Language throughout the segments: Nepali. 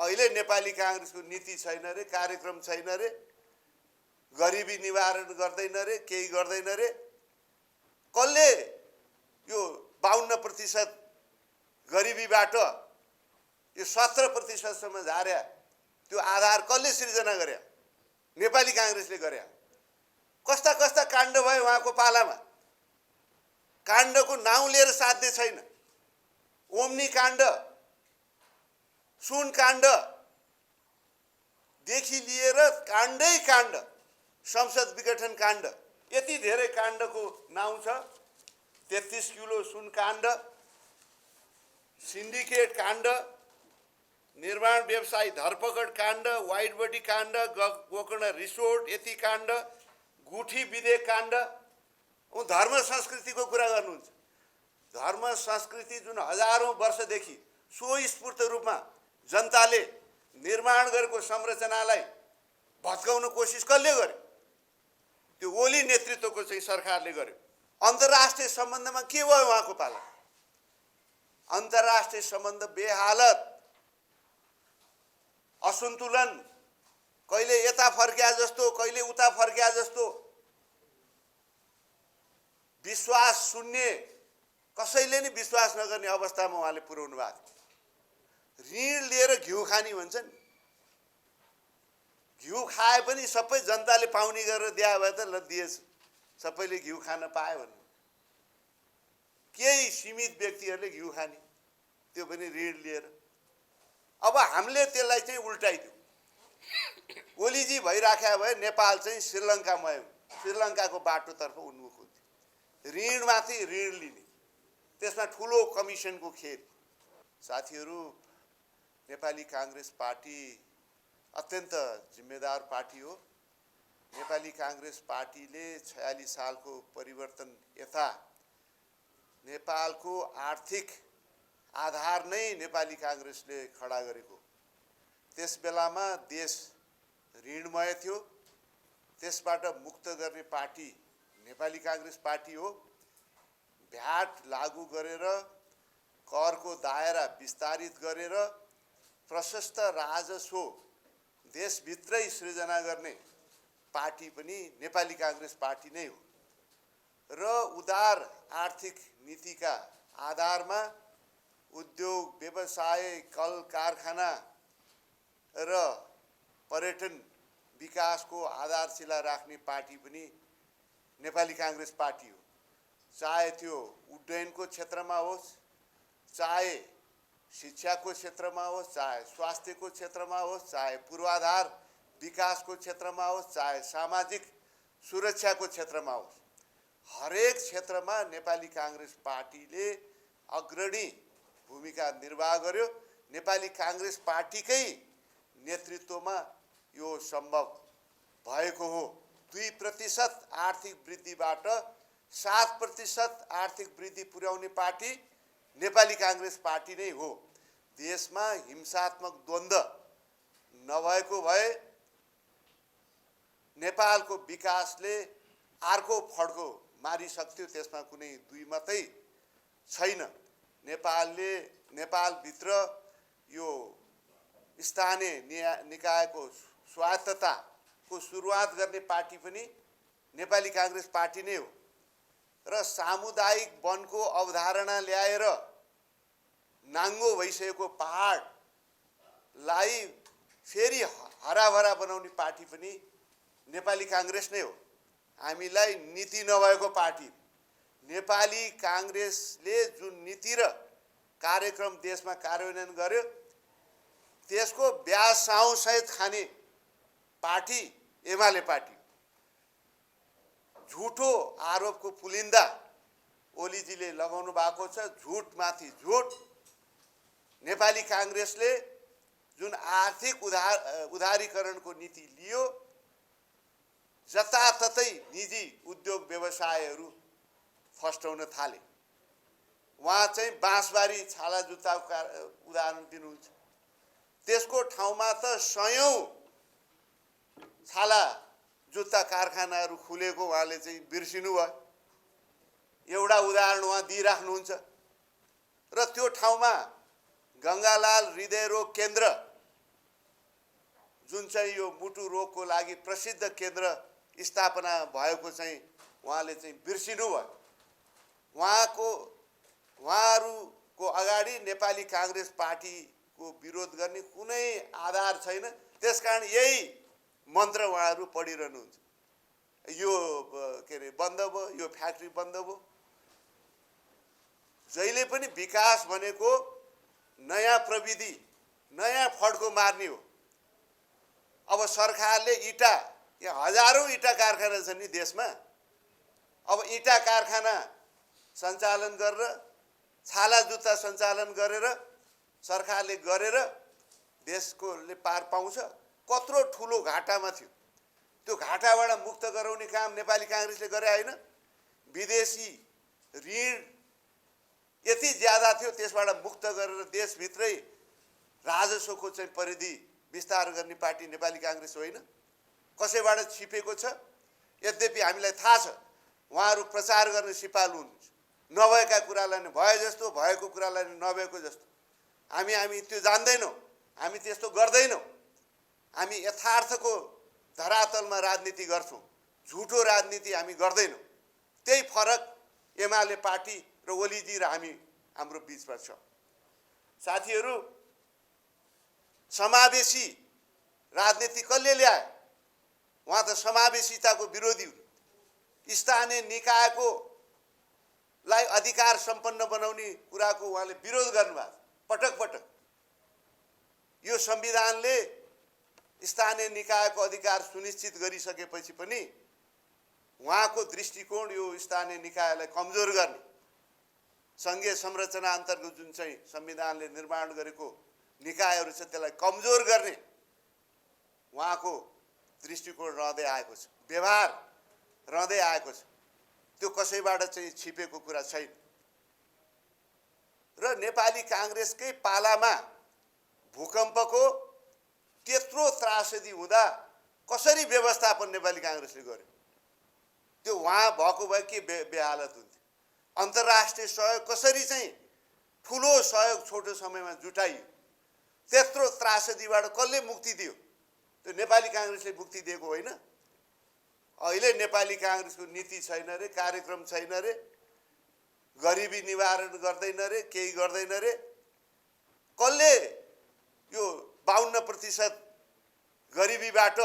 अहिले नेपाली काङ्ग्रेसको नीति छैन रे, कार्यक्रम छैन रे, गरिबी निवारण गर्दैन रे, केही गर्दैन रे। कसले यो 52% गरिबीबाट यो 17% झार्या त्यो आधार कसले सृजना गर्या? नेपाली काङ्ग्रेसले गर्या। कस्ता कस्ता काण्ड भयो उहाँको पालामा। काण्डको नाउँ लिएर साध्य छैन। ओम्नी काण्ड, सुन काण्ड देखि लिएर काण्डै काण्ड, संसद विघटन काण्ड, यति धेरै काण्डको नाउँ छ। 33 किलो सुन काण्ड, सिन्डिकेट काण्ड, निर्माण व्यवसायी धरपकड काण्ड, वाइट बडी काण्ड, गोकर्ण रिसोर्ट यति काण्ड, गुठी विधेयक काण्ड। धर्म संस्कृतिको कुरा गर्नुहुन्छ। धर्म संस्कृति जुन हजारौं वर्षदेखि स्वस्फूर्त रूपमा जनताले निर्माण गरेको संरचनालाई भत्काउन कोसिस कसले गर्यो? त्यो ओली नेतृत्वको चाहिँ सरकारले गर्यो। अन्तर्राष्ट्रिय सम्बन्धमा के भयो उहाँको पाला? अन्तर्राष्ट्रिय सम्बन्ध बेहालत, असन्तुलन, कहिले यता फर्क्या जस्तो, कहिले उता फर्क्या जस्तो, विश्वास शून्य, कसैले नि विश्वास नगर्ने अवस्थामा उहाँले पुर्याउनु भएको थियो। ऋण लिएर घिउ खानी भन्छ नि, घिउ खाए पनि सबै जनताले पाउने गरेर दिए भए त ल दिएछ, सबैले घिउ खान पायो भने। केही सीमित व्यक्तिहरूले घिउ खाने, त्यो पनि ऋण लिएर। अब हामीले त्यसलाई चाहिँ उल्टाइदियो। ओलीजी भइराख्या भए नेपाल चाहिँ श्रीलङ्काको बाटोतर्फ उन्मुख हुन्थ्यो। ऋणमाथि ऋण लिने, त्यसमा ठुलो कमिसनको खेल। साथीहरू, नेपाली काङ्ग्रेस पार्टी अत्यन्त जिम्मेदार पार्टी हो। नेपाली काङ्ग्रेस पार्टीले 46 सालको परिवर्तन यता नेपालको आर्थिक आधार नै नेपाली काङ्ग्रेसले खडा गरेको। त्यस बेलामा देश ऋणमय थियो, त्यसबाट मुक्त गर्ने पार्टी नेपाली काङ्ग्रेस पार्टी हो। भ्याट लागू गरेर, करको दायरा विस्तारित गरेर प्रशस्त राजस्व देशभित्रै सृजना गर्ने पार्टी पनि नेपाली काङ्ग्रेस पार्टी नै हो। र उदार आर्थिक नीतिका आधारमा उद्योग, व्यवसाय, कल कारखाना र पर्यटन विकासको आधारशिला राख्ने पार्टी पनि नेपाली काङ्ग्रेस पार्टी हो। चाहे त्यो उड्डयनको क्षेत्रमा होस्, चाहे शिक्षाको क्षेत्रमा होस्, चाहे स्वास्थ्यको क्षेत्रमा होस्, चाहे पूर्वाधार विकासको क्षेत्रमा होस्, चाहे सामाजिक सुरक्षाको क्षेत्रमा होस्, हरेक क्षेत्रमा नेपाली काङ्ग्रेस पार्टीले अग्रणी भूमिका निर्वाह गर्यो। नेपाली काङ्ग्रेस पार्टीकै नेतृत्वमा यो सम्भव भएको हो। 2% आर्थिक वृद्धिबाट 7% आर्थिक वृद्धि पुर्याउने पार्टी नेपाली काङ्ग्रेस पार्टी नै हो। देशमा हिंसात्मक द्वन्द्व नभएको भए नेपालको विकासले अर्को फड्को मारिसक्थ्यो, त्यसमा कुनै दुई मतै छैन। नेपालभित्र यो स्थानीय निकायको स्वायत्तताको सुरुवात गर्ने पार्टी पनि नेपाली काङ्ग्रेस पार्टी नै हो। र सामुदायिक वनको अवधारणा ल्याएर नाङ्गो भइसकेको पहाडलाई फेरि हराभरा बनाउने पार्टी पनि नेपाली काङ्ग्रेस नै हो। हामीलाई नीति नभएको पार्टी, नेपाली काङ्ग्रेसले जुन नीति र कार्यक्रम देशमा कार्यान्वयन गर्यो त्यसको ब्याज साउसहित खाने पार्टी एमाले पार्टी। झुटो आरोपको पुलिन्दा ओलीजीले लगाउनु भएको छ। झुटमाथि झुट। नेपाली काङ्ग्रेसले जुन आर्थिक उदारीकरणको नीति लियो, जताततै निजी उद्योग व्यवसायहरू फस्टाउन थाले। उहाँ चाहिँ बाँसबारी छाला जुत्ताको उदाहरण दिनुहुन्छ। त्यसको ठाउँमा त सयौं छाला जुत्ता कारखानाहरू खुलेको उहाँले चाहिँ बिर्सिनु भयो। एउटा उदाहरण उहाँ दिइराख्नुहुन्छ। र त्यो ठाउँमा गङ्गालाल हृदयरोग केन्द्र जुन चाहिँ यो मुटु रोगको लागि प्रसिद्ध केन्द्र स्थापना भएको चाहिँ उहाँले चाहिँ बिर्सिनु भयो। उहाँहरूको अगाडि नेपाली काङ्ग्रेस पार्टीको विरोध गर्ने कुनै आधार छैन। त्यसकारण यही मन्त्र उहाँहरू पढिरहनुहुन्छ। यो के अरे बन्द भयो, यो फ्याक्ट्री बन्द भयो। जहिले पनि विकास भनेको नयाँ प्रविधि, नयाँ फड्को मार्ने हो। अब सरकारले इटा, यहाँ हजारौँ इटा कारखाना छन् नि देशमा। अब इटा कारखाना सञ्चालन गरेर, छाला जुत्ता सञ्चालन गरेर सरकारले गरेर देशकोले पार पाउँछ। कत्रो ठुलो घाटामा थियो, त्यो घाटाबाट मुक्त गराउने काम नेपाली काङ्ग्रेसले गरे होइन। विदेशी ऋण यति ज्यादा थियो, त्यसबाट मुक्त गरेर देशभित्रै राजस्वको चाहिँ परिधि विस्तार गर्ने पार्टी नेपाली काङ्ग्रेस होइन। कसैबाट छिपेको छ। यद्यपि हामीलाई थाहा छ उहाँहरू प्रचार गर्ने सिपालु हुनुहुन्छ। नभएका कुरालाई नै भए जस्तो, भएको कुरालाई नै नभएको जस्तो। हामी त्यो जान्दैनौँ, हामी त्यस्तो गर्दैनौँ। हामी यथार्थको धरातलमा राजनीति गर्छौँ, झुटो राजनीति हामी गर्दैनौँ। त्यही फरक एमाले पार्टी र ओलीजी र हाम्रो बिचमा छ। साथीहरू, समावेशी राजनीति कसले ल्यायो? उहाँ त समावेशिताको विरोधी हुन्। स्थानीय निकायको लाई अधिकार सम्पन्न बनाउने कुराको उहाँले विरोध गर्नुभएको पटक पटक। यो संविधानले स्थानीय निकायको अधिकार सुनिश्चित गरिसकेपछि पनि उहाँको दृष्टिकोण यो स्थानीय निकायलाई कमजोर गर्ने, सङ्घीय संरचना अन्तर्गत जुन चाहिँ संविधानले निर्माण गरेको निकायहरू छ त्यसलाई कमजोर गर्ने उहाँको दृष्टिकोण रहँदै आएको छ, व्यवहार रहँदै आएको छ। त्यो कसैबाट चाहिँ छिपेको कुरा छैन। र नेपाली काङ्ग्रेसकै पालामा भूकम्पको त्यत्रो त्रासदी हुँदा कसरी व्यवस्थापन नेपाली काङ्ग्रेसले गर्यो? त्यो उहाँ भएको भए के बेहालत हुन्थ्यो? अन्तर्राष्ट्रिय सहयोग कसरी चाहिँ ठुलो सहयोग छोटो समयमा जुटाइयो? त्यत्रो त्रासदीबाट कसले मुक्ति दियो? त्यो नेपाली काङ्ग्रेसले मुक्ति दिएको होइन। अहिले नेपाली काङ्ग्रेसको नीति छैन रे, कार्यक्रम छैन रे, गरिबी निवारण गर्दैन रे, केही गर्दैन रे। कसले यो 52% गरिबीबाट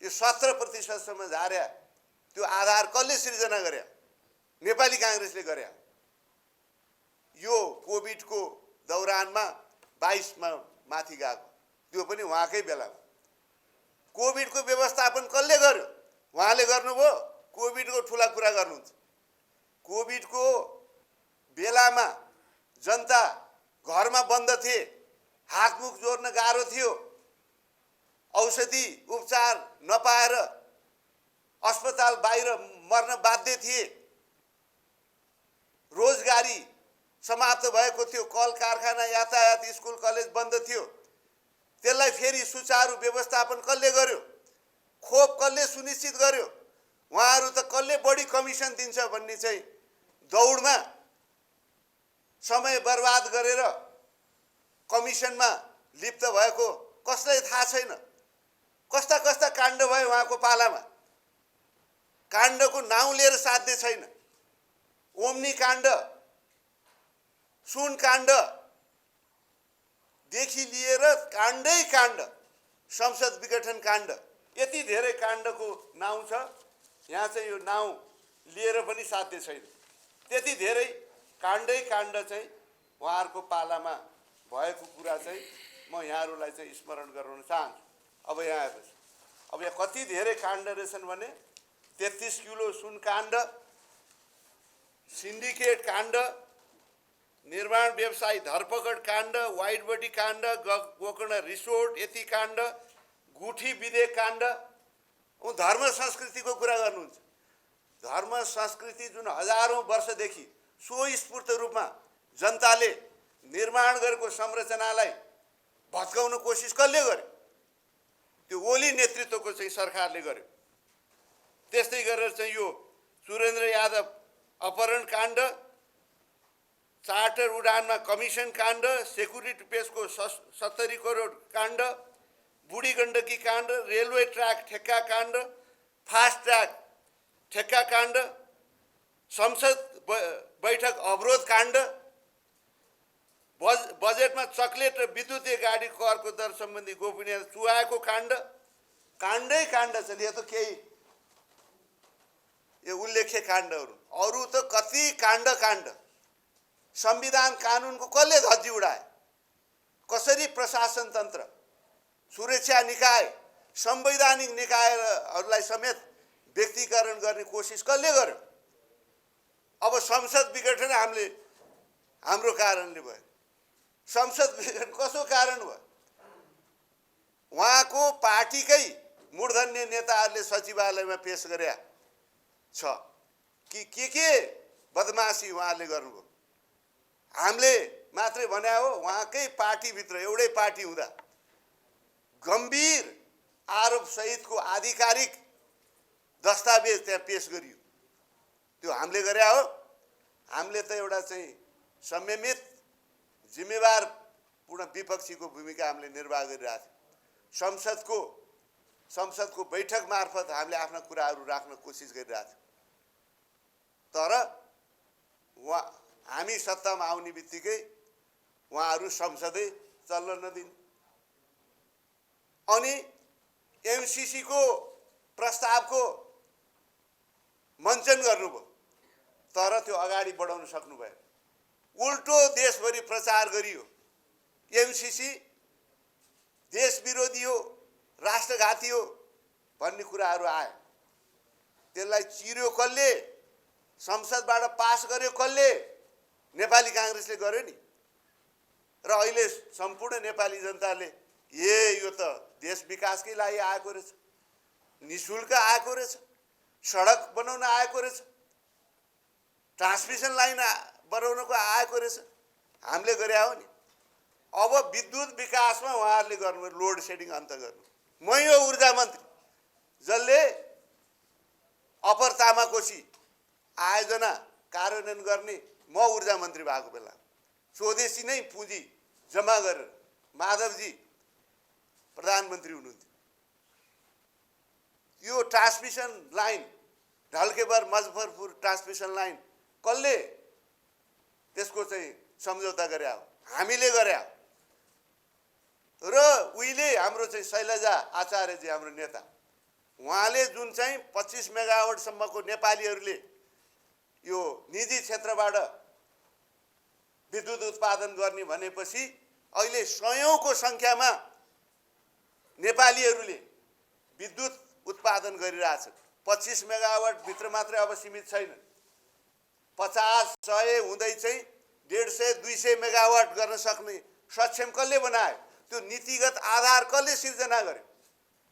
यो 17%सम्म झार्या? त्यो आधार कसले सिर्जना गरे? नेपाली काङ्ग्रेसले गरे। यो कोभिडको दौरानमा 22मा माथि गएको, त्यो पनि उहाँकै बेलामा। कोभिडको व्यवस्थापन कसले गर्यो? उहाँले गर्नुभयो। कोभिडको ठुला कुरा गर्नुहुन्छ। कोभिडको बेलामा जनता घरमा बन्द थिए, हातमुख जोड्न गाह्रो थियो, औषधि उपचार नपाएर अस्पताल बाहिर मर्न बाध्य थिए, रोजगारी समाप्त भएको थियो, कल कारखाना, यातायात, स्कुल कलेज बन्द थियो। त्यसलाई फेरि सुचारू व्यवस्थापन कसले गर्यो? खोप कसले सुनिश्चित गर्यो? उहाँहरू त कसले बढी कमिसन दिन्छ भन्ने चाहिँ दौडमा समय बर्बाद गरेर कमिसनमा लिप्त भएको कसलाई थाहा छैन? कस्ता कस्ता काण्ड भयो उहाँको पालामा। काण्डको नाउँ लिएर साध्य छैन। ओम्नी काण्ड, सुन काण्ड देखि लिएर काण्डै काण्ड, संसद विघटन काण्ड, यति धेरै काण्डको नाउँ छ। यहाँ चाहिँ यो नाउँ लिएर पनि साध्य छैन। त्यति धेरै काण्डै काण्ड चाहिँ उहाँहरूको पालामा भएको कुरा चाहिँ म यहाँहरूलाई चाहिँ स्मरण गराउन चाहन्छु। अब यहाँ आएपछि अब यहाँ कति धेरै काण्ड रहेछन् भने 33 किलो सुन काण्ड, सिन्डिकेट काण्ड, निर्माण व्यवसायी धरपकड काण्ड, वाइट बडी काण्ड, गोकर्ण रिसोर्ट यति काण्ड, गुठी विधेयक काण्ड। धर्म संस्कृतिको कुरा गर्नुहुन्छ। धर्म संस्कृति जुन हजारौं वर्षदेखि स्वस्फूर्त रूपमा जनताले निर्माण गरेको संरचनालाई भत्काउन कोसिस कसले गर्यो? त्यो ओली नेतृत्वको चाहिँ सरकारले गर्यो। त्यस्तै गरेर चाहिँ यो सुरेन्द्र यादव अपहरण काण्ड, चार्टर उडानमा कमिसन काण्ड, सेक्युरिटी पेसको 70 करोड काण्ड, बुढी गण्डकी काण्ड, रेलवे ट्र्याक ठेक्का काण्ड, फास्ट ट्र्याक ठेक्का काण्ड, संसद बैठक अवरोध काण्ड, बजेटमा चक्लेट र विद्युतीय गाडी करको दर सम्बन्धी गोपनीयता चुहाएको काण्ड, काण्डै काण्ड छन्। यो त केही यो उल्लेख्य काण्डहरू, अरू त कति काण्ड काण्ड। संविधान कानुनको कसले धज्जी उडाए? कसरी प्रशासन तन्त्र, सुरक्षा निकाय, संवैधानिक निकायहरूलाई समेत व्यक्तिकरण गर्ने कोसिस कसले गर्यो? अब संसद विघटन हाम्रो कारणले भयो। संसद विघटन कसो कारण भयो? उहाँको पार्टीकै मूर्धन्य नेताहरूले सचिवालयमा पेश गरे छ कि के बदमासी उहाँले गर्नुभयो। हामीले मात्रै भने हो, उहाँकै पार्टीभित्र एउटै पार्टी हुँदा गम्भीर आरोप सहितको आधिकारिक दस्तावेज त्यहाँ पेश गरियो। त्यो हामीले गरे हो। हामीले त एउटा चाहिँ संयमित जिम्मेवार पूर्ण विपक्षीको भूमिका हामीले निर्वाह गरिरहेका थियौँ। संसदको बैठक मार्फत हामीले आफ्ना कुराहरू राख्न कोसिस गरिरहेका थियौँ। तर हामी सत्तामा आउने बित्तिकै उहाँहरू संसदै चल्न नदिने अनि एमसीसीको प्रस्तावको मञ्चन गर्नुभयो, तर त्यो अगाडि बढाउन सक्नु भएन। उल्टो देशभरि प्रचार गरियो एमसीसी देश विरोधी हो, राष्ट्रघाती हो भन्ने कुराहरू आयो। त्यसलाई चिर्यो कसले? संसदबाट पास गर्यो कसले? नेपाली काङ्ग्रेसले गर्यो नि। र अहिले सम्पूर्ण नेपाली जनताले यो त देश विकासकै लागि आएको रहेछ, निशुल्क आएको रहेछ, सडक बनाउन आएको रहेछ, ट्रान्समिसन लाइन बनाउनको आएको रहेछ, हामीले गरे हो नि। अब विद्युत विकासमा उहाँहरूले गर्नु लोड सेडिङ अन्त गर्नु। म यो ऊर्जा मन्त्री जसले अपर तामाकोशी आयोजना कार्यान्वयन गर्ने म ऊर्जा मन्त्री भएको बेला स्वदेशी नै पुँजी जम्मा गरेर माधवजी प्रधानमन्त्री हुनुहुन्थ्यो। यो transmission line Dhalkebar Muzaffarpur transmission line कसले त्यसको चाहिँ सम्झौता गरे हो? हामीले गरे हो। र उहिले हाम्रो चाहिँ शैलजा आचार्यजी हाम्रो नेता, उहाँले जुन चाहिँ 25 मेगावाटसम्मको नेपालीहरूले यो निजी क्षेत्रबाट विद्युत उत्पादन गर्ने भनेपछि अहिले सयौंको संख्यामा नेपालीहरूले विद्युत उत्पादन गरिरहेछन्। 25 मेगावाट भित्र मात्रै अब सीमित छैन, 50, 100 हुँदै चाहिँ 150, 200 मेगावाट गर्न सक्ने सक्षम कसले बनायो? त्यो नीतिगत आधार कसले सिर्जना गर्यो?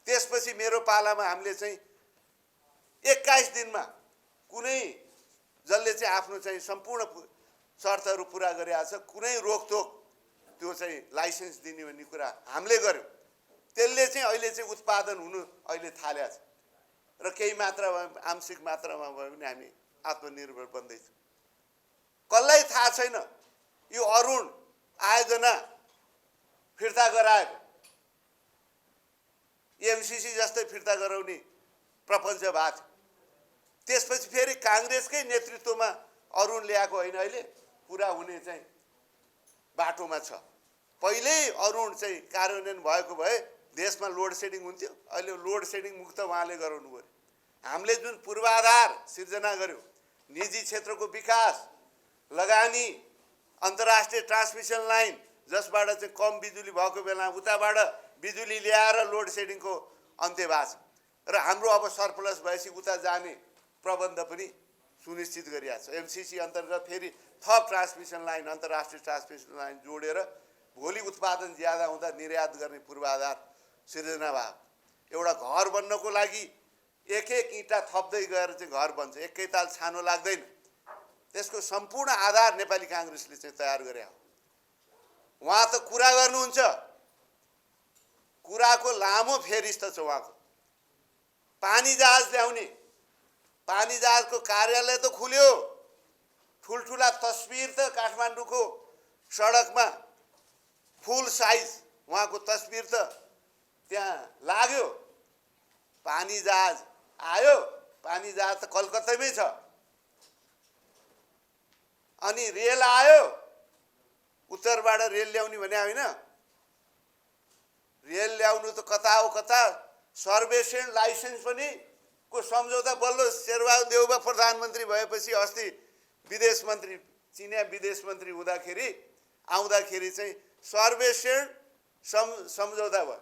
त्यसपछि मेरो पालामा हामीले चाहिँ 21 दिनमा कुनै जसले चाहिँ आफ्नो चाहिँ सम्पूर्ण शर्तहरू पुरा गरिरहेको छ, कुनै रोकटोक त्यो चाहिँ लाइसेन्स दिने भन्ने कुरा हामीले गर्यौँ। त्यसले चाहिँ अहिले चाहिँ उत्पादन हुनु अहिले थालेको छ र केही मात्रामा आंशिक मात्रामा भए पनि हामी आत्मनिर्भर बन्दैछौँ। कसलाई थाहा छैन यो अरुण आयोजना फिर्ता गराएको, एमसीसी जस्तै फिर्ता गराउने प्रपञ्च भएको थियो। त्यसपछि फेरि काङ्ग्रेसकै नेतृत्वमा अरुण ल्याएको होइन, अहिले पुरा हुने चाहिँ बाटोमा छ। पहिल्यै अरुण चाहिँ कार्यान्वयन भएको भए देशमा लोड सेडिङ हुन्थ्यो। अहिले लोड सेडिङ मुक्त उहाँले गराउनु पर्यो। हामीले जुन पूर्वाधार सिर्जना गर्यौँ, निजी क्षेत्रको विकास, लगानी, अन्तर्राष्ट्रिय ट्रान्समिसन लाइन जसबाट चाहिँ कम बिजुली भएको बेला उताबाट बिजुली ल्याएर लोड सेडिङको अन्त्य भएको छ र हाम्रो अब सरप्लस भएपछि उता जाने प्रबन्ध पनि सुनिश्चित गरिएको छ। एमसीसी अन्तर्गत फेरि थप ट्रान्समिसन लाइन, अन्तर्राष्ट्रिय ट्रान्समिसन लाइन जोडेर भोलि उत्पादन ज्यादा हुँदा निर्यात गर्ने पूर्वाधार सिर्जना भयो। एउटा घर बन्नको लागि एक इँटा थप्दै गएर चाहिँ घर बन्छ, एकै ताल छानो लाग्दैन। त्यसको सम्पूर्ण आधार नेपाली काङ्ग्रेसले चाहिँ तयार गरे हो। उहाँ त कुरा गर्नुहुन्छ, कुराको लामो फेरिस्त छ उहाँको। पानी जहाज ल्याउने, पानी जहाजको कार्यालय त खुल्यो, ठुल्ठुला तस्बिर त काठमाडौँको सडकमा फुल साइज उहाँको तस्बिर त त्यहाँ लाग्यो, पानी जहाज आयो, पानी जहाज त कलकत्तामै छ, अनि रेल आयो, उत्तरबाट रेल ल्याउने भने होइन, रेल ल्याउनु त कता हो कता, सर्वेक्षण लाइसेन्स पनि को सम्झौता बल्ल शेरबहादुर देउबा प्रधानमन्त्री भएपछि अस्ति विदेश मन्त्री, चिनिया विदेश मन्त्री हुँदाखेरि आउँदाखेरि चाहिँ सर्वेक्षण सम्झौता भयो।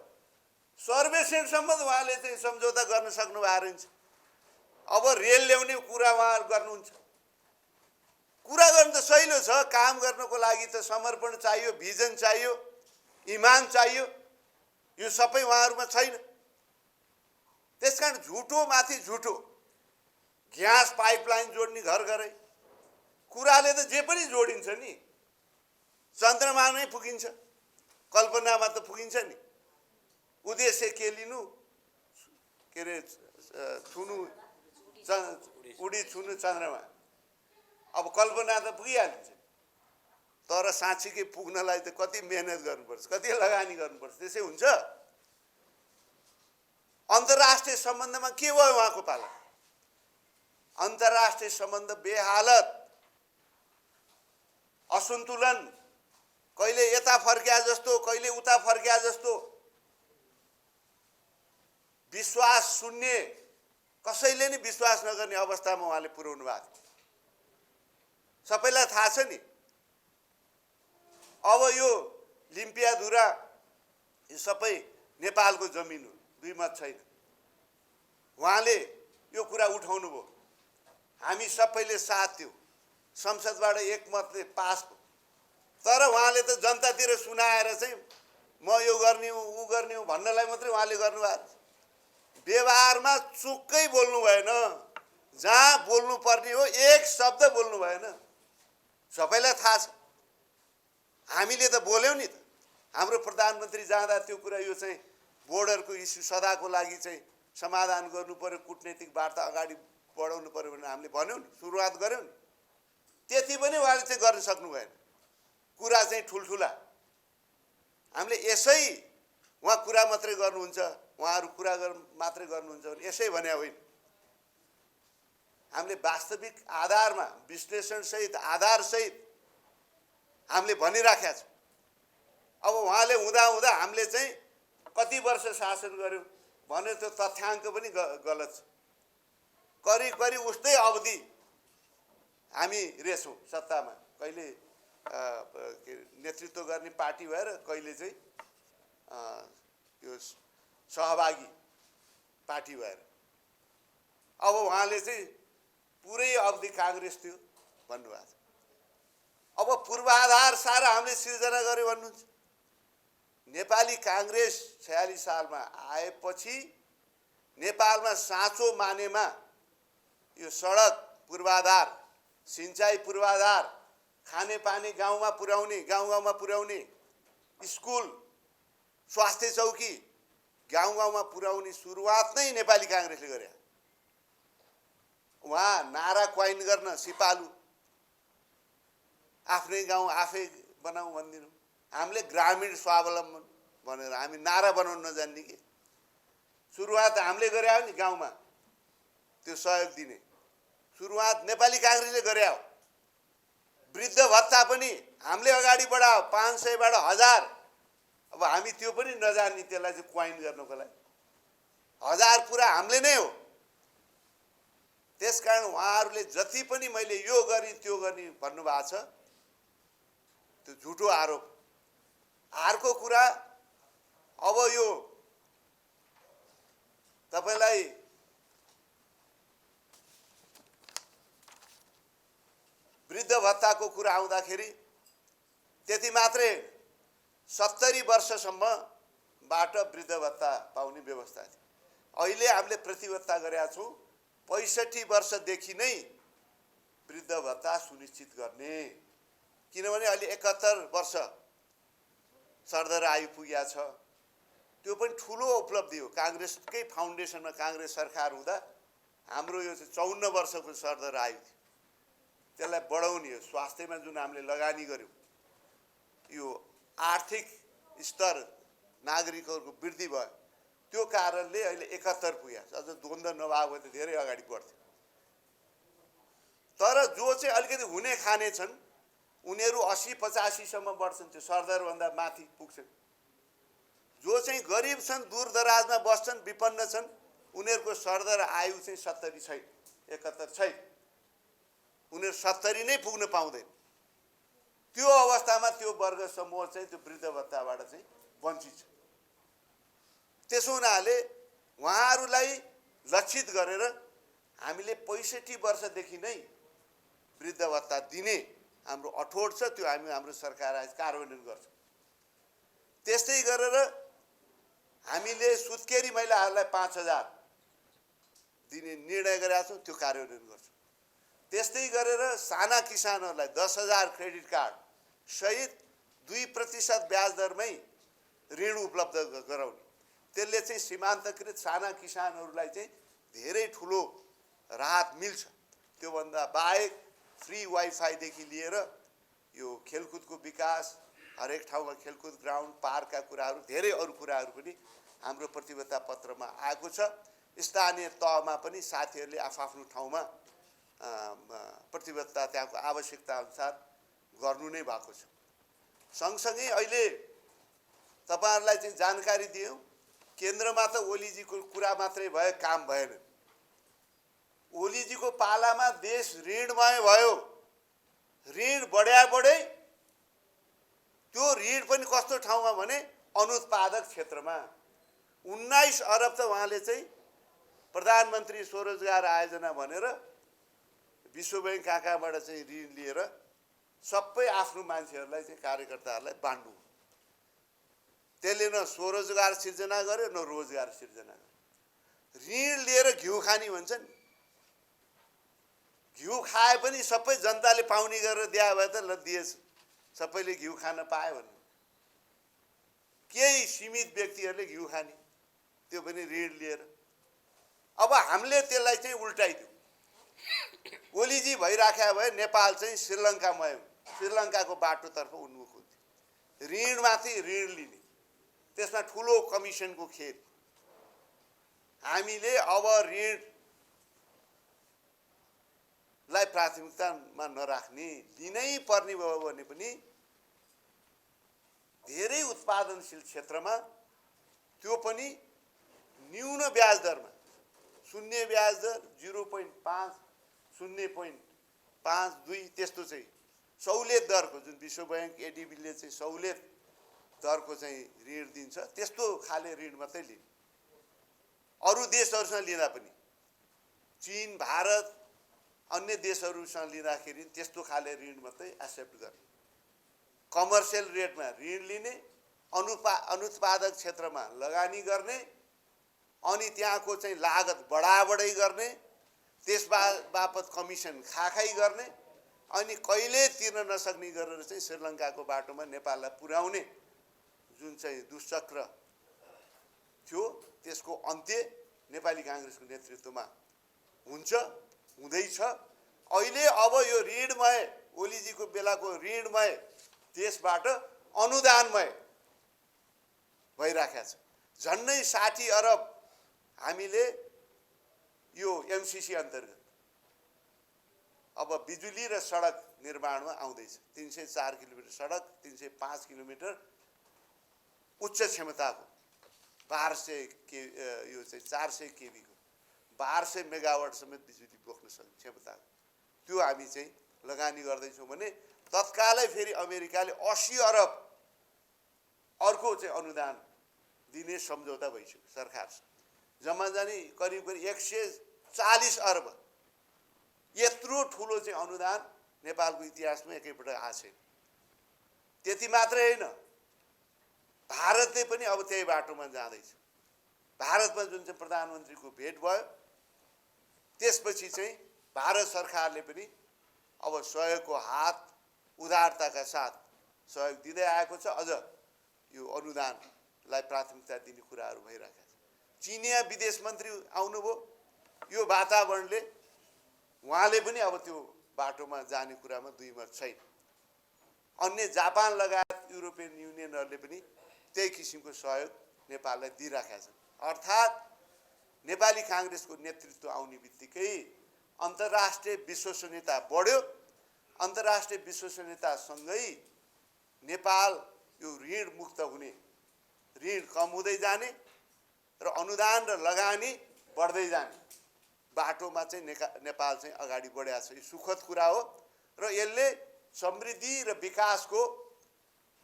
सर्वेक्षणसम्म त उहाँले चाहिँ सम्झौता गर्न सक्नु भएको रहन्छ। अब रेल ल्याउने कुरा उहाँ गर्नुहुन्छ। कुरा गर्नु त सहिलो छ, काम गर्नको लागि त समर्पण चाहियो, भिजन चाहियो, इमान चाहियो, यो सबै उहाँहरूमा छैन। त्यसकारण झुटो माथि झुटो, ग्यास पाइपलाइन जोड्ने घर घरै, कुराले त जे पनि जोडिन्छ नि, चन्द्रमा नै पुगिन्छ, कल्पनामा त पुगिन्छ नि। उद्देश्य के लिनु, के अरे छुनु, उडी छुनु चन्द्रमा, अब कल्पना त पुगिहालिन्छ, तर साँच्चीकै पुग्नलाई त कति मेहनत गर्नुपर्छ, कति लगानी गर्नुपर्छ, त्यसै हुन्छ। अन्तर्राष्ट्रिय सम्बन्धमा के भयो उहाँको पाला? अन्तर्राष्ट्रिय सम्बन्ध बेहालत, असन्तुलन, कहिले यता फर्क्या जस्तो, कहिले उता फर्क्या जस्तो, विश्वास शून्य, कसैले नि विश्वास नगर्ने अवस्थामा उहाँले पुर्याउनु भएको थियो। सबैलाई थाहा छ नि। अब यो लिम्पियाधुरा यो सबै नेपालको जमिन हो, दुई मत छैन। उहाँले यो कुरा उठाउनु भयो, हामी सबैले साथ दियौँ, संसदबाट एकमतले पास भयो। तर उहाँले त जनतातिर सुनाएर चाहिँ म यो गर्ने हुँ, ऊ गर्ने हुँ भन्नलाई मात्रै उहाँले गर्नुभएको। व्यवहारमा चुक्कै बोल्नु भएन, जहाँ बोल्नु पर्ने हो एक शब्द बोल्नु भएन। सबैलाई थाहा छ, हामीले त बोल्यौँ नि त। हाम्रो प्रधानमन्त्री जाँदा त्यो कुरा, यो चाहिँ बोर्डरको इस्यु सदाको लागि चाहिँ समाधान गर्नु पर्यो, कूटनीतिक वार्ता अगाडि बढाउनु पर्यो भनेर हामीले भन्यौँ नि, सुरुवात गऱ्यौँ नि। त्यति पनि उहाँले चाहिँ गर्न सक्नु भएन। कुरा चाहिँ ठुल्ठुला, हामीले यसै उहाँ कुरा मात्रै गर्नुहुन्छ, उहाँहरू कुरा मात्रै गर्नुहुन्छ भने यसै भने होइन। हामीले वास्तविक आधारमा, विश्लेषणसहित, आधारसहित हामीले भनिराखेका छौँ। अब उहाँले हुँदा हुँदा हामीले चाहिँ कति वर्ष शासन गर्यौँ भने त्यो तथ्याङ्क पनि गलत छ। करिब करिब उस्तै अवधि हामी रहेछौँ सत्तामा, कहिले नेतृत्व गर्ने पार्टी भएर, कहिले चाहिँ यो सहभागी पार्टी भएर। अब उहाँले चाहिँ पुरै अवधि काङ्ग्रेस थियो भन्नुभएको छ। अब पूर्वाधार सारा हामीले सिर्जना गर्यो भन्नुहुन्छ। नेपाली काङ्ग्रेस 46 सालमा आएपछि नेपालमा साँचो मानेमा यो सडक पूर्वाधार, सिंचाई पूर्वाधार, खानेपानी गाउँमा पुर्याउने, गाउँ गाउँमा पुर्याउने, स्कुल, स्वास्थ्य चौकी गाउँ गाउँमा पुर्याउने सुरुवात नै नेपाली काङ्ग्रेसले गरे। उहाँ नारा क्वाइन गर्न सिपालु, आफ्नै गाउँ आफै बनाऊ भनिदिनु, हामीले ग्रामीण स्वावलम्बन भनेर हामी नारा बनाउन नजान्ने कि। सुरुवात हामीले गरे हो नि, गाउँमा त्यो सहयोग दिने सुरुवात नेपाली काङ्ग्रेसले गरे हो। वृद्ध भत्ता पनि हामीले अगाडि बढायो, 500बाट 1000। अब हामी त्यो पनि नजान्ने, त्यसलाई चाहिँ क्वाइन गर्नको लागि 1000 पुरा हामीले नै हो। त्यसकारण उहाँहरूले जति पनि मैले यो गरी त्यो गर्ने भन्नुभएको छ, त्यो झुटो आरोप। अर्को कुरा, अब यो तपाईलाई वृद्ध भत्ताको कुरा आउँदाखेरि त्यति मात्रै 70 वर्षसम्मबाट वृद्ध भत्ता पाउने व्यवस्था थियो। अहिले हामीले प्रतिबद्धता गरेका छौँ 65 वर्षदेखि नै वृद्ध भत्ता सुनिश्चित गर्ने, किनभने अहिले 71 वर्ष सरदर आयु पुगेको छ। त्यो पनि ठुलो उपलब्धि हो। काङ्ग्रेसकै फाउन्डेसनमा काङ्ग्रेस सरकार हुँदा हाम्रो यो 54 वर्षको सरदर आयु थियो, त्यसलाई बढाउने हो। स्वास्थ्यमा जुन हामीले लगानी गर्यौँ, यो आर्थिक स्तर नागरिकहरूको वृद्धि भयो, त्यो कारणले अहिले 71 पुग्यो। अझ द्वन्द्व नभएको त धेरै अगाडि बढ्थ्यो। तर जो चाहिँ अलिकति हुने खाने छन् उनीहरू 80-85 सम्म बढ्छन्, त्यो सरदरभन्दा माथि पुग्छन्। जो चाहिँ गरिब छन्, दूरदराजमा बस्छन्, विपन्न छन्, उनीहरूको सरदर आयु चाहिँ 70 छैन, 71 छैन। उनीहरू 70 नै पुग्न पाउँदैन। त्यो अवस्थामा त्यो वर्ग समूह चाहिँ त्यो वृद्ध भत्ताबाट चाहिँ वञ्चित छ। त्यसो हुनाले उहाँहरूलाई लक्षित गरेर हामीले 65 वर्षदेखि नै वृद्ध भत्ता दिने हाम्रो अठोट छ। त्यो हामी हाम्रो सरकार आज कार्यान्वयन गर्छ। त्यस्तै गरेर हामीले सुत्केरी महिलाहरूलाई 5000 दिने निर्णय गरेका छौँ, त्यो कार्यान्वयन गर्छौँ। त्यस्तै गरेर साना किसानहरूलाई 10,000 क्रेडिट कार्ड सहित 2% ब्याज दरमै ऋण उपलब्ध गराउने। त्यसले चाहिँ सीमान्तकृत साना किसानहरूलाई चाहिँ धेरै ठुलो राहत मिल्छ। त्योभन्दा बाहेक फ्री वाइफाईदेखि लिएर यो खेलकुदको विकास, हरेक ठाउँमा खेलकुद ग्राउन्ड, पार्कका कुराहरू, धेरै अरू कुराहरू पनि हाम्रो प्रतिबद्धता पत्रमा आएको छ। स्थानीय तहमा पनि साथीहरूले आफ्नो ठाउँमा प्रतिबद्धता त्यहाँको आवश्यकता अनुसार गर्नु नै भएको छ। सँगसँगै अहिले तपाईहरुलाई चाहिँ जानकारी दियौँ, केन्द्रमा त ओलीजीको कुरा मात्रै भयो, काम भएन। ओलीजीको पालामा देश ऋणमय भयो। ऋण बढ्दै त्यो ऋण पनि कस्तो ठाउँमा भने अनुत्पादक क्षेत्रमा 19 अरब त उहाँले चाहिँ प्रधानमन्त्री स्वरोजगार आयोजना भनेर विश्व बैंक कहाँबाट चाहिँ ऋण लिएर सबै आफ्नो मान्छेहरूलाई चाहिँ कार्यकर्ताहरूलाई बाँड्नु। त्यसले न स्वरोजगार सिर्जना गर्यो न रोजगार सिर्जना गर्यो। ऋण लिएर घिउ खानी भन्छ नि, घिउ खाए पनि सबै जनताले पाउने गरेर दिए भए त ल दिएछ, सबैले घिउ खान पायो भन्नु। केही सीमित व्यक्तिहरूले घिउ खाने, त्यो पनि ऋण लिएर। अब हामीले त्यसलाई चाहिँ उल्टाइदियो। ओलीजी भइराख्या भए नेपाल चाहिँ श्रीलङ्कामय, श्रीलङ्काको बाटोतर्फ उन्मुख हुन्थ्यो। ऋणमाथि ऋण लिने, त्यसमा ठुलो कमिसनको खेल। हामीले अब ऋणलाई प्राथमिकतामा नराख्ने, लिनै पर्ने भयो भने पनि धेरै उत्पादनशील क्षेत्रमा, त्यो पनि न्यून ब्याज दरमा, शून्य ब्याज दर 0.5, 0.52 त्यस्तो चाहिँ सहुलियत दरको, जुन विश्व बैंक एडीबीले चाहिँ सहुलियत दरको चाहिँ ऋण दिन्छ, त्यस्तो खाले ऋण मात्रै लिने। अरू देशहरूसँग लिँदा पनि, चीन, भारत, अन्य देशहरूसँग लिँदाखेरि त्यस्तो खाले ऋण मात्रै एक्सेप्ट गर्ने। कमर्सियल रेटमा ऋण लिने, अनुत्पादक क्षेत्रमा लगानी गर्ने, अनि त्यहाँको चाहिँ लागत बढाबढै गर्ने, त्यस बापत कमिसन खाखाइ गर्ने, अनि कहिले तिर्न नसक्ने गरेर चाहिँ श्रीलङ्काको बाटोमा नेपाललाई पुर्याउने जुन चाहिँ दुष्चक्र थियो, त्यसको अन्त्य नेपाली कांग्रेसको नेतृत्वमा हुन्छ, हुँदैछ। अहिले अब यो ऋणमय, ओलीजीको बेलाको ऋणमय देशबाट अनुदानमय भइराखेको छ। झन्डै 60 अरब हामीले यो एमसीसी अन्तर्गत अब बिजुली र सडक निर्माणमा आउँदैछ। 304 किलोमिटर सडक, 305 किलोमिटर उच्च क्षमताको 1200 के यो चाहिँ 400 केबीको 1200 मेगावाट समेत बिजुली बोक्न सक्ने क्षमताको, त्यो हामी चाहिँ लगानी गर्दैछौँ भने तत्कालै फेरि अमेरिकाले 80 अरब अर्को चाहिँ अनुदान दिने सम्झौता भइसक्यो सरकारसँग। जम्मा जाने करिब 140 अरब, यत्रो ठुलो चाहिँ अनुदान नेपालको इतिहासमा एकैपटक आएको छैन। त्यति मात्रै होइन, भारतले पनि अब त्यही बाटोमा जाँदैछ। भारतमा जुन चाहिँ प्रधानमन्त्रीको भेट भयो, त्यसपछि चाहिँ भारत सरकारले पनि अब सहयोगको हात उदारताका साथ सहयोग दिँदै आएको छ। अझ यो अनुदानलाई प्राथमिकता दिने कुराहरू भइरहेका छन्। चिनिया विदेश मन्त्री आउनुभयो, यो वातावरणले उहाँले पनि अब त्यो बाटोमा जाने कुरामा दुई मत छैन। अन्य जापान लगायत युरोपियन युनियनहरूले पनि त्यही किसिमको सहयोग नेपाललाई दिइराखेका छन्। अर्थात् नेपाली काङ्ग्रेसको नेतृत्व आउने बित्तिकै अन्तर्राष्ट्रिय विश्वसनीयता बढ्यो। अन्तर्राष्ट्रिय विश्वसनीयतासँगै नेपाल यो ऋण मुक्त हुने, ऋण कम हुँदै जाने र अनुदान र लगानी बढ्दै जाने बाटोमा चाहिँ नेपाल चाहिँ अगाडि बढेको छ। यो सुखद कुरा हो र यसले समृद्धि र विकासको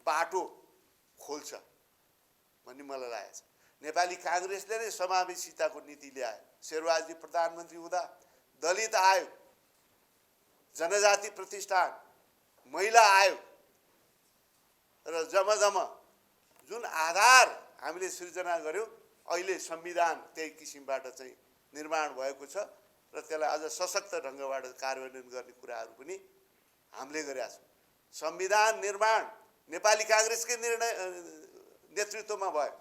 बाटो खोल्छ भन्ने मलाई लागेको छ। नेपाली काङ्ग्रेसले नै समावेशिताको नीति ल्यायो। शेरबहादुर प्रधानमन्त्री हुँदा दलित आयोग, जनजाति प्रतिष्ठान, महिला आयोग र जमजम जुन आधार हामीले सृजना गर्यौँ, अहिले संविधान त्यही किसिमबाट चाहिँ निर्माण भएको छ र त्यसलाई अझ सशक्त ढङ्गबाट कार्यान्वयन गर्ने कुराहरू पनि हामीले गरेका छौँ। संविधान निर्माण नेपाली काङ्ग्रेसकै नेतृत्वमा भयो।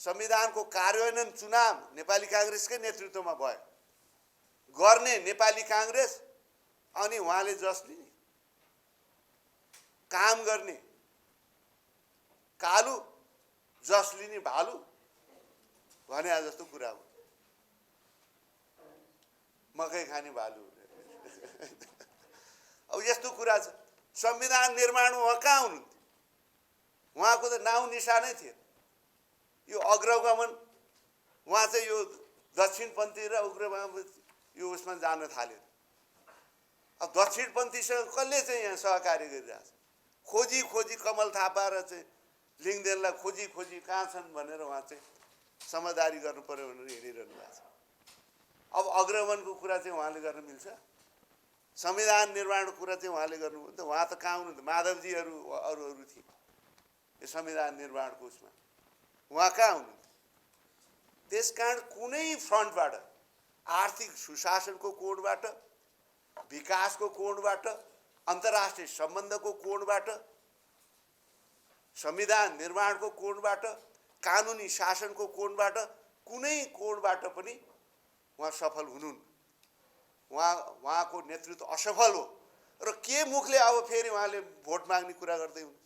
संविधानको कार्यान्वयन चुनाव नेपाली काङ्ग्रेसकै नेतृत्वमा भयो। गर्ने नेपाली काङ्ग्रेस अनि उहाँले जस लिने, काम गर्ने कालु, जस लिने भालु भने जस्तो कुरा हो। मकै खाने भालु। अब यस्तो कुरा छ। संविधान निर्माण उहाँ कहाँ हुनुहुन्थ्यो? उहाँको त नाउँ निशानै थिएन। यो अग्रगमन उहाँ चाहिँ यो दक्षिणपन्थी र उग्रगामी यो उसमा जान थाल्यो। अब दक्षिणपन्थीसँग कसले चाहिँ यहाँ सहकार्य गरिरहेछ? खोजी खोजी कमल थापा र चाहिँ लिङ्गदेनलाई खोजी खोजी कहाँ छन् भनेर उहाँ चाहिँ समझदारी गर्नु पर्यो भनेर हिँडिरहनु भएको छ। अब अग्रगमनको कुरा चाहिँ उहाँले गर्न मिल्छ? संविधान निर्माणको कुरा चाहिँ उहाँले गर्नुभयो नि त। उहाँ त कहाँ हुनुहुन्थ्यो? माधवजीहरू अरू थिए यो संविधान निर्माणको उसमा। उहाँ कहाँ हुनुहुन्थ्यो? त्यसकारण कुनै फ्रन्टबाट, आर्थिक सुशासनको कोणबाट, विकासको कोणबाट, अन्तर्राष्ट्रिय सम्बन्धको कोणबाट, संविधान निर्माणको कोणबाट, कानुनी शासनको कोणबाट, कुनै कोणबाट पनि उहाँ सफल हुनुहुन्न। उहाँको नेतृत्व असफल हो र के मुखले अब फेरि उहाँले भोट माग्ने कुरा गर्दै हुनुहुन्छ?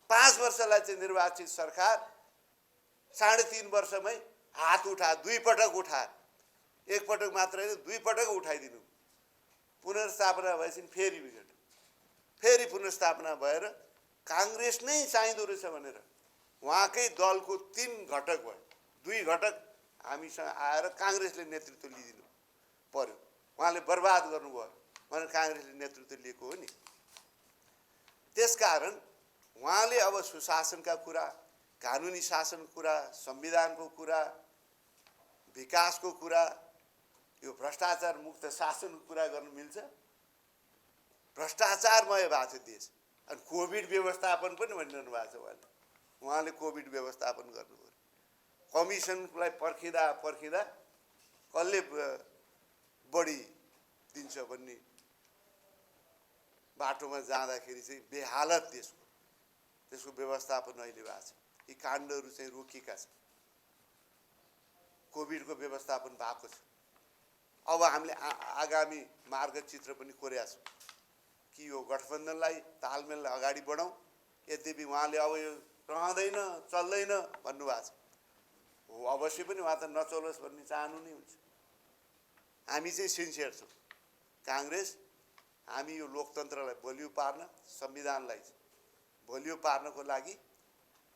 5 वर्षलाई चाहिँ निर्वाचित सरकार 3.5 वर्षमै हात उठाए, 2 पटक उठाए, 1 पटक मात्र होइन 2 पटक उठाइदिनु। पुनर्स्थापना भएपछि फेरि बिग्रियो। फेरि पुनर्स्थापना भएर काङ्ग्रेस नै चाहिँदो रहेछ भनेर उहाँकै दलको 3 घटक भयो। 2 घटक हामीसँग आएर काङ्ग्रेसले नेतृत्व लिइदिनु पर्यो। उहाँले बर्बाद गर्नुभयो भनेर काङ्ग्रेसले नेतृत्व लिएको हो नि। त्यसकारण उहाँले अब सुशासनका कुरा, कानुनी शासनको कुरा, संविधानको कुरा, विकासको कुरा, यो भ्रष्टाचार मुक्त शासनको कुरा गर्नु मिल्छ? भ्रष्टाचारमय भएको छ देश। अनि कोभिड व्यवस्थापन पनि भनिरहनु भएको छ उहाँले कोभिड व्यवस्थापन गर्नुभयो। कमिसनलाई पर्खिँदा कसले बढी दिन्छ भन्ने बाटोमा जाँदाखेरि चाहिँ बेहालत त्यसको व्यवस्थापन अहिले भएको छ। यी काण्डहरू चाहिँ रोकिएका छन्। कोभिडको व्यवस्थापन भएको छ। अब हामीले आगामी मार्गचित्र पनि कोरेका छौँ कि यो गठबन्धनलाई तालमेललाई अगाडि बढाउँ। यद्यपि उहाँले अब यो रहँदैन, चल्दैन भन्नुभएको छ। हो, अवश्य पनि उहाँ त नचलोस् भन्ने चाहनु नै हुन्छ। हामी चाहिँ सिन्सियर छौँ काङ्ग्रेस। हामी यो लोकतन्त्रलाई बलियो पार्न, संविधानलाई बलियो पार्नको लागि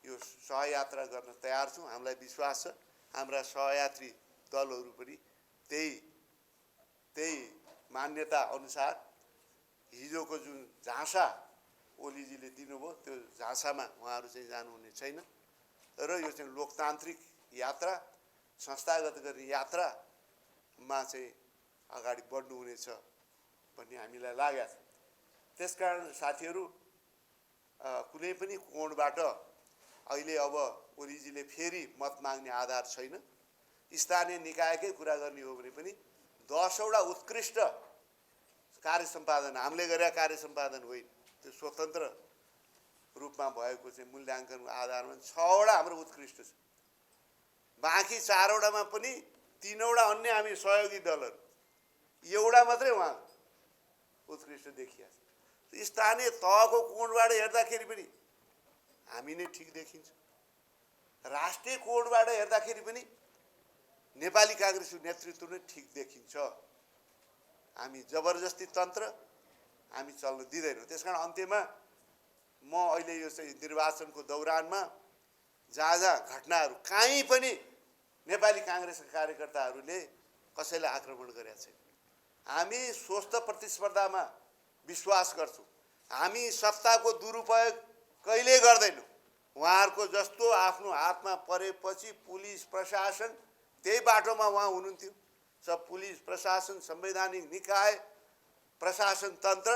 यो सहयात्रा गर्न तयार छौँ। हामीलाई विश्वास छ हाम्रा सहयात्री दलहरू पनि त्यही मान्यता अनुसार हिजोको जुन झाँसा ओलीजीले दिनुभयो त्यो झाँसामा उहाँहरू चाहिँ जानुहुने छैन र यो चाहिँ लोकतान्त्रिक यात्रा, संस्थागत गर्ने यात्रामा चाहिँ अगाडि बढ्नुहुनेछ भन्ने हामीलाई लागेको छ। त्यसकारण साथीहरू, कुनै पनि कोणबाट अहिले अब ओलीजीले फेरि मत माग्ने आधार छैन। स्थानीय निकायकै कुरा गर्ने हो भने पनि 10वटा उत्कृष्ट कार्य सम्पादन हामीले गरेका कार्य सम्पादन होइन, त्यो स्वतन्त्र रूपमा भएको चाहिँ मूल्याङ्कनको आधारमा 6वटा हाम्रो उत्कृष्ट छ। बाँकी 4वटामा पनि 3वटा अन्य हामी सहयोगी दलहरू, एउटा मात्रै उहाँ उत्कृष्ट देखिया छ। स्थानीय तहको कोणबाट हेर्दाखेरि पनि हामी नै ठिक देखिन्छ। राष्ट्रिय कोणबाट हेर्दाखेरि पनि नेपाली काङ्ग्रेसको नेतृत्व नै ठिक देखिन्छ। हामी जबरजस्ती तन्त्र हामी चल्न दिँदैनौँ। त्यसकारण अन्त्यमा म अहिले यो चाहिँ निर्वाचनको दौरानमा जहाँ जहाँ घटनाहरू कहीँ पनि नेपाली काङ्ग्रेसका कार्यकर्ताहरूले कसैलाई आक्रमण गरेका छैन। हामी स्वस्थ प्रतिस्पर्धामा विश्वास गर्छौँ। हामी सत्ताको दुरुपयोग कहिल्यै गर्दैनौँ। उहाँहरूको जस्तो आफ्नो हातमा परेपछि पुलिस प्रशासन त्यही बाटोमा उहाँ हुनुहुन्थ्यो। सब पुलिस प्रशासन संवैधानिक निकाय प्रशासन तन्त्र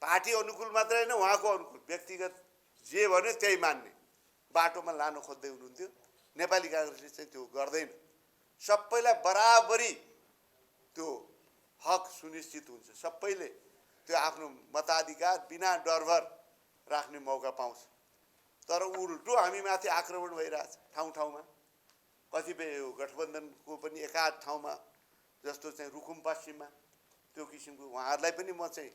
पार्टी अनुकूल मात्रै होइन उहाँको अनुकूल व्यक्तिगत जे भन्यो त्यही मान्ने बाटोमा लान खोज्दै हुनुहुन्थ्यो। नेपाली काङ्ग्रेसले चाहिँ त्यो गर्दैन। सबैलाई बराबरी त्यो हक सुनिश्चित हुन्छ। सबैले त्यो आफ्नो मताधिकार बिना डरभर राख्ने मौका पाउँछ। तर उल्टो हामीमाथि आक्रमण भइरहेछ ठाउँ ठाउँमा। कतिपय यो गठबन्धनको पनि एकाध ठाउँमा जस्तो चाहिँ रुकुम पश्चिममा त्यो किसिमको उहाँहरूलाई पनि म चाहिँ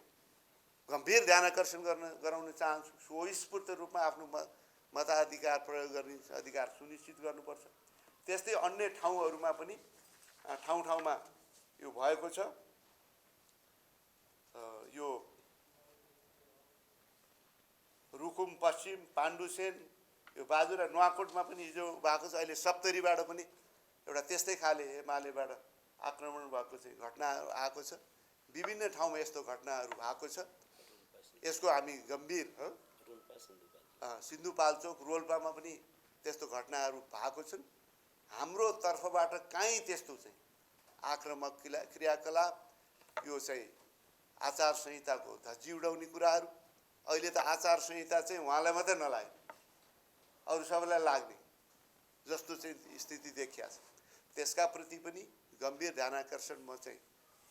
गम्भीर ध्यानाकर्षण गराउन चाहन्छु। स्वस्फूर्त रूपमा आफ्नो मताधिकार प्रयोग गर्ने अधिकार सुनिश्चित गर्नुपर्छ। त्यस्तै अन्य ठाउँहरूमा पनि ठाउँ ठाउँमा यो भएको छ। यो रुकुम पश्चिम पाण्डुसेन यो बाजुरा नुवाकोटमा पनि हिजो भएको छ। अहिले सप्तरीबाट पनि एउटा त्यस्तै खाले एमालेबाट आक्रमण भएको चाहिँ घटना आएको छ। विभिन्न ठाउँमा यस्तो घटनाहरू भएको छ। यसको हामी गम्भीर सिन्धुपाल्चोक रोल्पामा पनि त्यस्तो घटनाहरू भएको छन्। हाम्रो तर्फबाट कहीँ त्यस्तो चाहिँ आक्रामक क्रियाकलाप यो चाहिँ आचार संहिताको धज्जी उडाउने कुराहरू अहिले त आचार संहिता चाहिँ उहाँलाई मात्रै नलाग्ने अरू सबैलाई लाग्ने जस्तो चाहिँ स्थिति देखिया छ। त्यसका प्रति पनि गम्भीर ध्यानाकर्षण म चाहिँ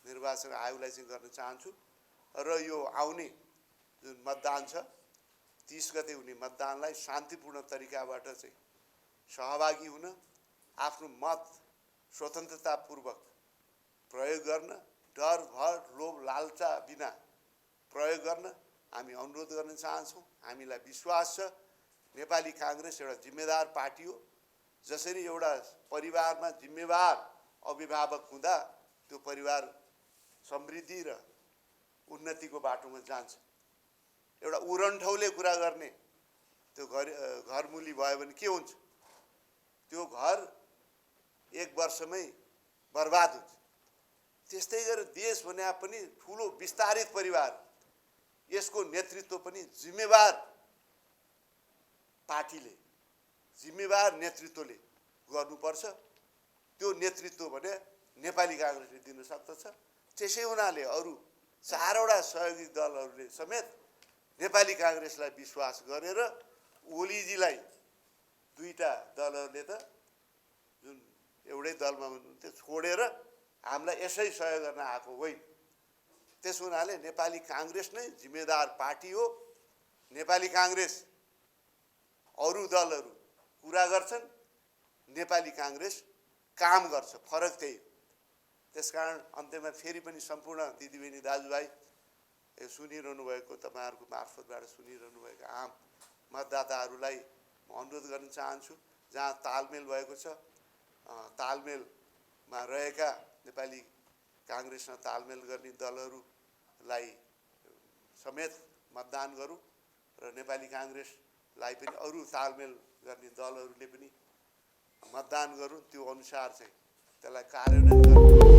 निर्वाचन आयोगलाई चाहिँ गर्न चाहन्छु। र यो आउने जुन मतदान छ 30 गते हुने मतदानलाई शान्तिपूर्ण तरिकाबाट चाहिँ सहभागी हुन आफ्नो मत स्वतन्त्रतापूर्वक प्रयोग गर्न डर भर लोभ लालचा बिना प्रयोग गर्न हामी अनुरोध गर्न चाहन्छौँ। हामीलाई विश्वास छ नेपाली काङ्ग्रेस एउटा जिम्मेदार पार्टी हो। जसरी एउटा परिवारमा जिम्मेवार अभिभावक हुँदा त्यो परिवार समृद्धि र उन्नतिको बाटोमा जान्छ। एउटा उरन्ठौले कुरा गर्ने त्यो घरमुली भयो भने के हुन्छ? त्यो घर एक वर्षमै बर्बाद हुन्छ। त्यस्तै गरेर देश भने पनि ठुलो विस्तारित परिवार, यसको नेतृत्व पनि जिम्मेवार पार्टीले जिम्मेवार नेतृत्वले गर्नुपर्छ। त्यो नेतृत्व भने नेपाली काङ्ग्रेसले दिन सक्दछ। त्यसै हुनाले अरू 4वटा सहयोगी दलहरूले समेत नेपाली काङ्ग्रेसलाई विश्वास गरेर ओलीजीलाई 2टा दलहरूले त जुन एउटै दलमा हुनुहुन्थ्यो छोडेर हामीलाई यसै सहयोग गर्न आएको होइन। त्यस हुनाले नेपाली काङ्ग्रेस नै जिम्मेदार पार्टी हो। नेपाली काङ्ग्रेस अरू दलहरू कुरा गर्छन्, नेपाली काङ्ग्रेस काम गर्छ, फरक त्यही हो। त्यसकारण अन्त्यमा फेरि पनि सम्पूर्ण दिदीबहिनी दाजुभाइ सुनिरहनु भएको तपाईँहरूको मार्फतबाट सुनिरहनु भएको आम मतदाताहरूलाई म अनुरोध गर्न चाहन्छु जहाँ तालमेल भएको छ तालमेलमा रहेका नेपाली काङ्ग्रेसमा तालमेल गर्ने दलहरूलाई समेत मतदान गरौँ र नेपाली काङ्ग्रेसलाई पनि अरू तालमेल गर्ने दलहरूले पनि मतदान गरौँ। त्यो अनुसार चाहिँ त्यसलाई कार्यान्वयन गर्नु